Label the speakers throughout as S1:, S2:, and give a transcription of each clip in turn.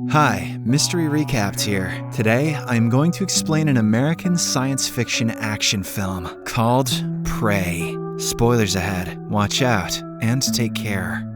S1: Hi, Mystery Recapped here. Today, I'm going to explain an American science fiction action film called Prey. Spoilers ahead, watch out, and take care.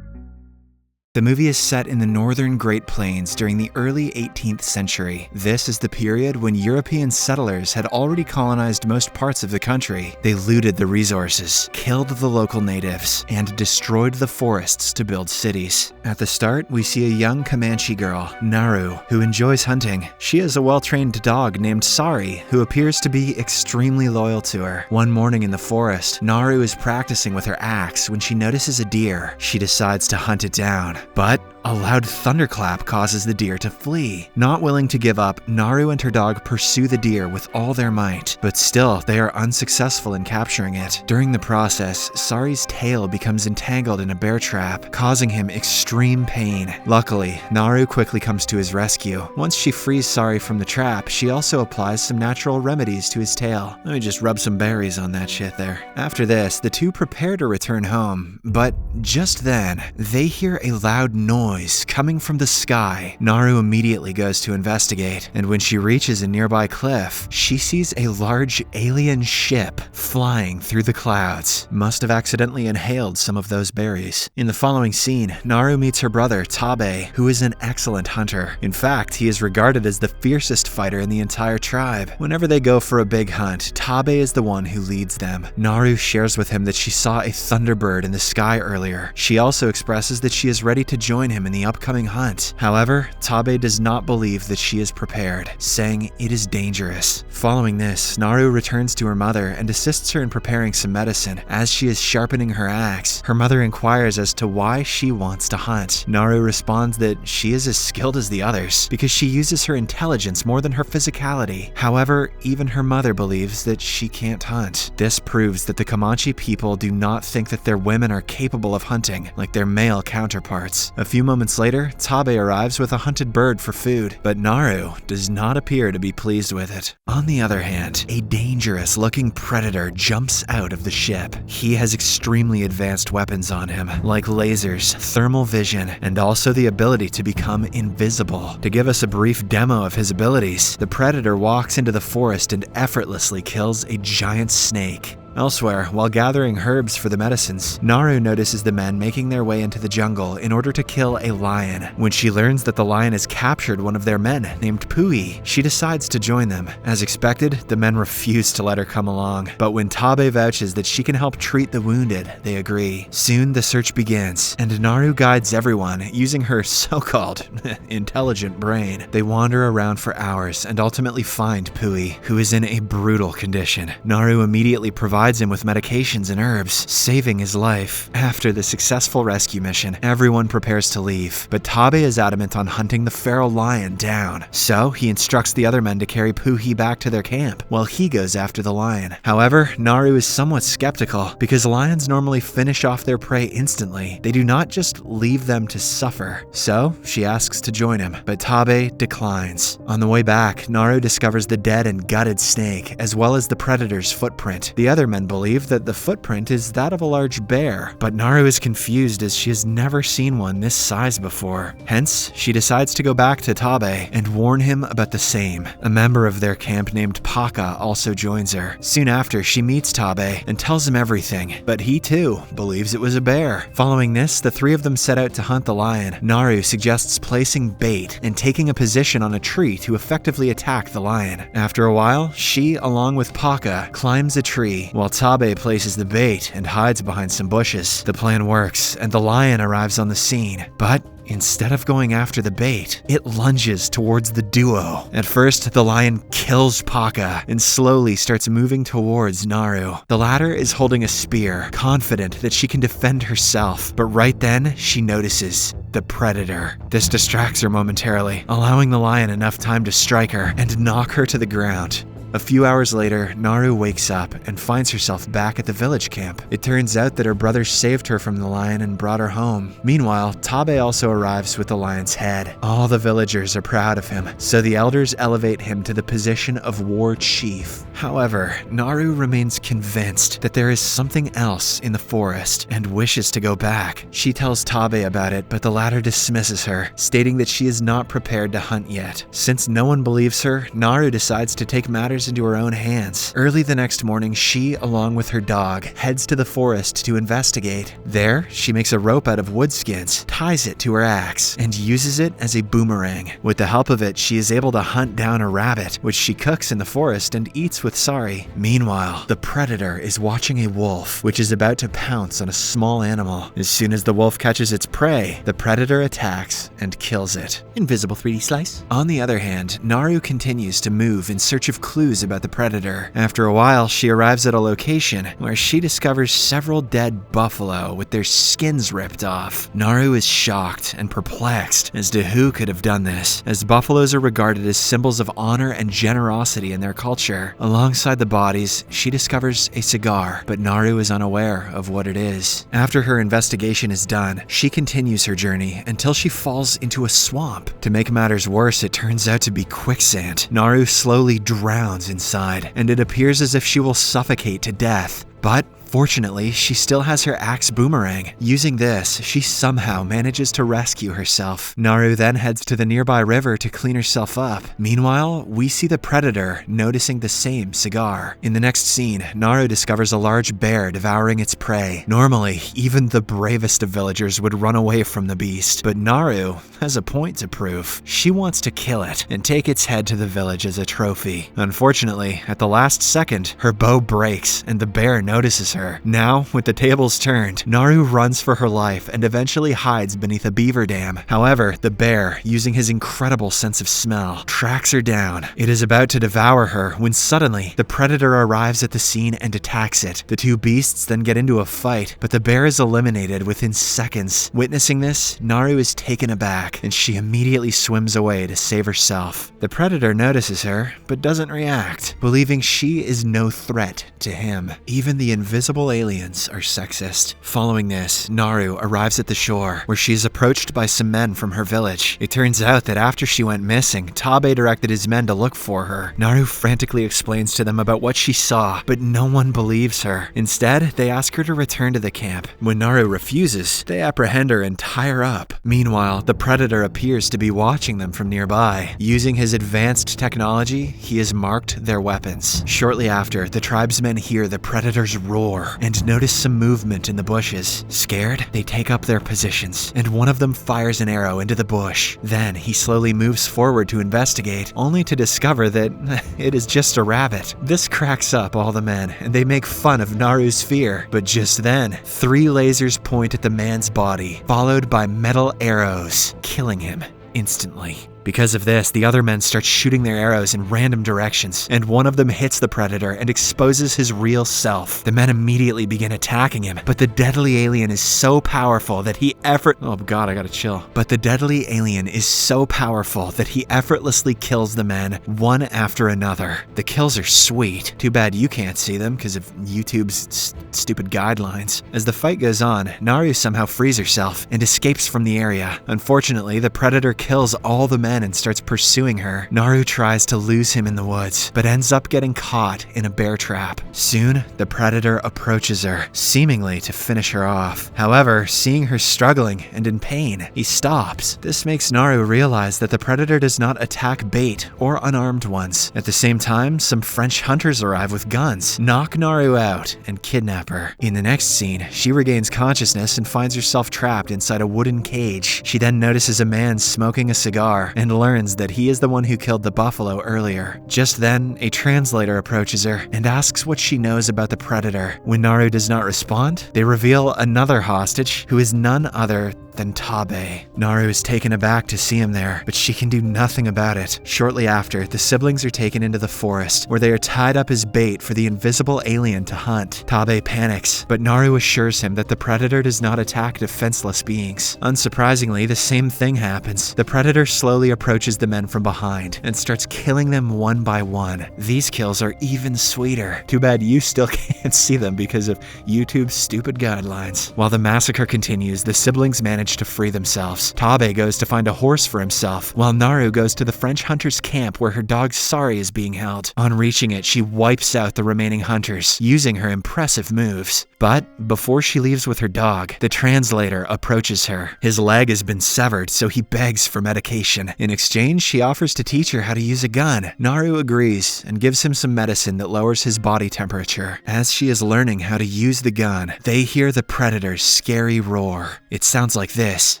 S1: The movie is set in the northern Great Plains during the early 18th century. This is the period when European settlers had already colonized most parts of the country. They looted the resources, killed the local natives, and destroyed the forests to build cities. At the start, we see a young Comanche girl, Naru, who enjoys hunting. She has a well-trained dog named Sari, who appears to be extremely loyal to her. One morning in the forest, Naru is practicing with her axe when she notices a deer. She decides to hunt it down. But a loud thunderclap causes the deer to flee. Not willing to give up, Naru and her dog pursue the deer with all their might, but still, they are unsuccessful in capturing it. During the process, Sari's tail becomes entangled in a bear trap, causing him extreme pain. Luckily, Naru quickly comes to his rescue. Once she frees Sari from the trap, she also applies some natural remedies to his tail. Let me just rub some berries on that shit there. After this, the two prepare to return home, but just then, they hear a loud noise coming from the sky. Naru immediately goes to investigate, and when she reaches a nearby cliff, she sees a large alien ship flying through the clouds. Must have accidentally inhaled some of those berries. In the following scene, Naru meets her brother, Tabe, who is an excellent hunter. In fact, he is regarded as the fiercest fighter in the entire tribe. Whenever they go for a big hunt, Tabe is the one who leads them. Naru shares with him that she saw a thunderbird in the sky earlier. She also expresses that she is ready to join him in the upcoming hunt. However, Tabe does not believe that she is prepared, saying it is dangerous. Following this, Naru returns to her mother and assists her in preparing some medicine. As she is sharpening her axe, her mother inquires as to why she wants to hunt. Naru responds that she is as skilled as the others because she uses her intelligence more than her physicality. However, even her mother believes that she can't hunt. This proves that the Comanche people do not think that their women are capable of hunting like their male counterparts. A few moments later, Tabe arrives with a hunted bird for food, but Naru does not appear to be pleased with it. On the other hand, a dangerous-looking predator jumps out of the ship. He has extremely advanced weapons on him, like lasers, thermal vision, and also the ability to become invisible. To give us a brief demo of his abilities, the predator walks into the forest and effortlessly kills a giant snake. Elsewhere, while gathering herbs for the medicines, Naru notices the men making their way into the jungle in order to kill a lion. When she learns that the lion has captured one of their men, named Pui, she decides to join them. As expected, the men refuse to let her come along, but when Tabe vouches that she can help treat the wounded, they agree. Soon, the search begins, and Naru guides everyone using her so-called intelligent brain. They wander around for hours and ultimately find Pui, who is in a brutal condition. Naru immediately provides him with medications and herbs, saving his life. After the successful rescue mission, everyone prepares to leave, but Tabe is adamant on hunting the feral lion down. So he instructs the other men to carry Puhi back to their camp, while he goes after the lion. However, Naru is somewhat skeptical, because lions normally finish off their prey instantly. They do not just leave them to suffer. So she asks to join him, but Tabe declines. On the way back, Naru discovers the dead and gutted snake, as well as the predator's footprint. The other men believe that the footprint is that of a large bear, but Naru is confused as she has never seen one this size before. Hence, she decides to go back to Tabe and warn him about the same. A member of their camp named Paka also joins her. Soon after, she meets Tabe and tells him everything, but he too believes it was a bear. Following this, the three of them set out to hunt the lion. Naru suggests placing bait and taking a position on a tree to effectively attack the lion. After a while, she, along with Paka, climbs a tree, while Tabe places the bait and hides behind some bushes. The plan works, and the lion arrives on the scene, but instead of going after the bait, it lunges towards the duo. At first, the lion kills Paka and slowly starts moving towards Naru. The latter is holding a spear, confident that she can defend herself, but right then, she notices the predator. This distracts her momentarily, allowing the lion enough time to strike her and knock her to the ground. A few hours later, Naru wakes up and finds herself back at the village camp. It turns out that her brother saved her from the lion and brought her home. Meanwhile, Tabe also arrives with the lion's head. All the villagers are proud of him, so the elders elevate him to the position of war chief. However, Naru remains convinced that there is something else in the forest and wishes to go back. She tells Tabe about it, but the latter dismisses her, stating that she is not prepared to hunt yet. Since no one believes her, Naru decides to take matters into her own hands. Early the next morning, she, along with her dog, heads to the forest to investigate. There, she makes a rope out of wood skins, ties it to her axe, and uses it as a boomerang. With the help of it, she is able to hunt down a rabbit, which she cooks in the forest and eats with Sari. Meanwhile, the predator is watching a wolf, which is about to pounce on a small animal. As soon as the wolf catches its prey, the predator attacks and kills it. Invisible 3D slice. On the other hand, Naru continues to move in search of clues about the predator. After a while, she arrives at a location where she discovers several dead buffalo with their skins ripped off. Naru is shocked and perplexed as to who could have done this, as buffaloes are regarded as symbols of honor and generosity in their culture. Alongside the bodies, she discovers a cigar, but Naru is unaware of what it is. After her investigation is done, she continues her journey until she falls into a swamp. To make matters worse, it turns out to be quicksand. Naru slowly drowns inside, and it appears as if she will suffocate to death. But fortunately, she still has her axe boomerang. Using this, she somehow manages to rescue herself. Naru then heads to the nearby river to clean herself up. Meanwhile, we see the predator noticing the same cigar. In the next scene, Naru discovers a large bear devouring its prey. Normally, even the bravest of villagers would run away from the beast, but Naru has a point to prove. She wants to kill it and take its head to the village as a trophy. Unfortunately, at the last second, her bow breaks and the bear notices her. Now, with the tables turned, Naru runs for her life and eventually hides beneath a beaver dam. However, the bear, using his incredible sense of smell, tracks her down. It is about to devour her when suddenly, the predator arrives at the scene and attacks it. The two beasts then get into a fight, but the bear is eliminated within seconds. Witnessing this, Naru is taken aback, and she immediately swims away to save herself. The predator notices her, but doesn't react, believing she is no threat to him. Even the invisible aliens are sexist. Following this, Naru arrives at the shore, where she is approached by some men from her village. It turns out that after she went missing, Tabe directed his men to look for her. Naru frantically explains to them about what she saw, but no one believes her. Instead, they ask her to return to the camp. When Naru refuses, they apprehend her and tie her up. Meanwhile, the predator appears to be watching them from nearby. Using his advanced technology, he has marked their weapons. Shortly after, the tribesmen hear the predator's roar and notice some movement in the bushes. Scared, they take up their positions, and one of them fires an arrow into the bush. Then he slowly moves forward to investigate, only to discover that it is just a rabbit. This cracks up all the men, and they make fun of Naru's fear. But just then, 3 lasers point at the man's body, followed by metal arrows, killing him instantly. Because of this, the other men start shooting their arrows in random directions, and one of them hits the predator and exposes his real self. The men immediately begin attacking him, but the deadly alien is so powerful that he effortlessly kills the men one after another. The kills are sweet. Too bad you can't see them because of YouTube's stupid guidelines. As the fight goes on, Naru somehow frees herself and escapes from the area. Unfortunately, the predator kills all the men and starts pursuing her. Naru tries to lose him in the woods, but ends up getting caught in a bear trap. Soon, the predator approaches her, seemingly to finish her off. However, seeing her struggling and in pain, he stops. This makes Naru realize that the predator does not attack bait or unarmed ones. At the same time, some French hunters arrive with guns, knock Naru out, and kidnap her. In the next scene, she regains consciousness and finds herself trapped inside a wooden cage. She then notices a man smoking a cigar and learns that he is the one who killed the buffalo earlier. Just then, a translator approaches her and asks what she knows about the predator. When Naru does not respond, they reveal another hostage who is none other than Tabe. Naru is taken aback to see him there, but she can do nothing about it. Shortly after, the siblings are taken into the forest, where they are tied up as bait for the invisible alien to hunt. Tabe panics, but Naru assures him that the predator does not attack defenseless beings. Unsurprisingly, the same thing happens. The predator slowly approaches the men from behind and starts killing them one by one. These kills are even sweeter. Too bad you still can't see them because of YouTube's stupid guidelines. While the massacre continues, the siblings manage to free themselves. Tabe goes to find a horse for himself, while Naru goes to the French hunter's camp where her dog Sari is being held. On reaching it, she wipes out the remaining hunters, using her impressive moves. But before she leaves with her dog, the translator approaches her. His leg has been severed, so he begs for medication. In exchange, she offers to teach her how to use a gun. Naru agrees and gives him some medicine that lowers his body temperature. As she is learning how to use the gun, they hear the predator's scary roar. It sounds like this.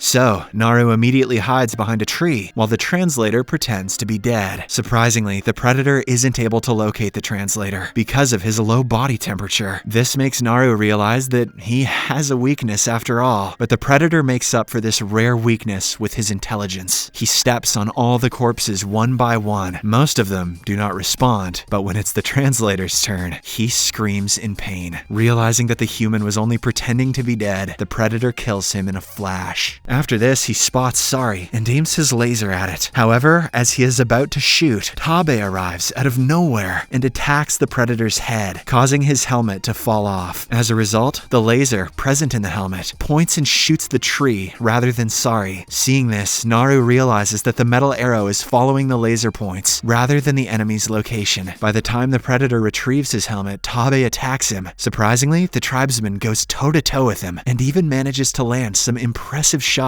S1: So, Naru immediately hides behind a tree, while the translator pretends to be dead. Surprisingly, the predator isn't able to locate the translator because of his low body temperature. This makes Naru realize that he has a weakness after all, but the predator makes up for this rare weakness with his intelligence. He steps on all the corpses one by one. Most of them do not respond, but when it's the translator's turn, he screams in pain. Realizing that the human was only pretending to be dead, the predator kills him in a flash. After this, he spots Sari and aims his laser at it. However, as he is about to shoot, Tabe arrives out of nowhere and attacks the predator's head, causing his helmet to fall off. As a result, the laser present in the helmet points and shoots the tree rather than Sari. Seeing this, Naru realizes that the metal arrow is following the laser points rather than the enemy's location. By the time the predator retrieves his helmet, Tabe attacks him. Surprisingly, the tribesman goes toe-to-toe with him and even manages to land some impressive shots.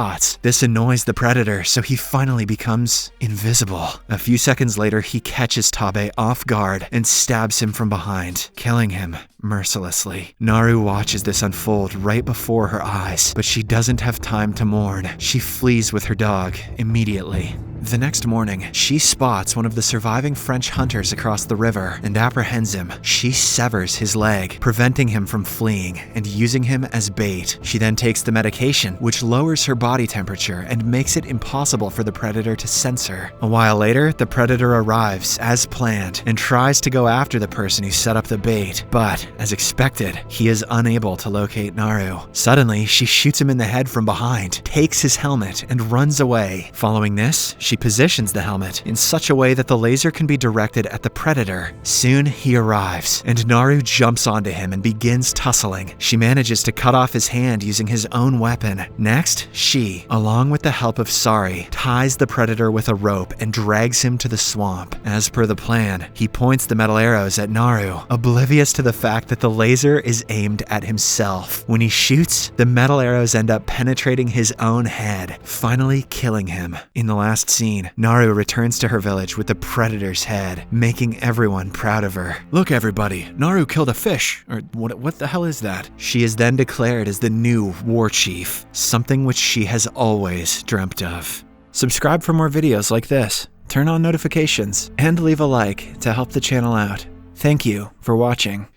S1: This annoys the predator, so he finally becomes invisible. A few seconds later, he catches Tabe off guard and stabs him from behind, killing him mercilessly. Naru watches this unfold right before her eyes, but she doesn't have time to mourn. She flees with her dog immediately. The next morning, she spots one of the surviving French hunters across the river and apprehends him. She severs his leg, preventing him from fleeing and using him as bait. She then takes the medication, which lowers her body temperature and makes it impossible for the predator to sense her. A while later, the predator arrives as planned and tries to go after the person who set up the bait, but as expected, he is unable to locate Naru. Suddenly, she shoots him in the head from behind, takes his helmet, and runs away. Following this, she positions the helmet in such a way that the laser can be directed at the predator. Soon, he arrives, and Naru jumps onto him and begins tussling. She manages to cut off his hand using his own weapon. Next, she, along with the help of Sari, ties the predator with a rope and drags him to the swamp. As per the plan, he points the metal arrows at Naru, oblivious to the fact that the laser is aimed at himself. When he shoots, the metal arrows end up penetrating his own head, finally killing him. In the last scene, Naru returns to her village with the predator's head, making everyone proud of her. "Look everybody, Naru killed a fish," or what the hell is that? She is then declared as the new war chief, something which she has always dreamt of. Subscribe for more videos like this, turn on notifications, and leave a like to help the channel out. Thank you for watching.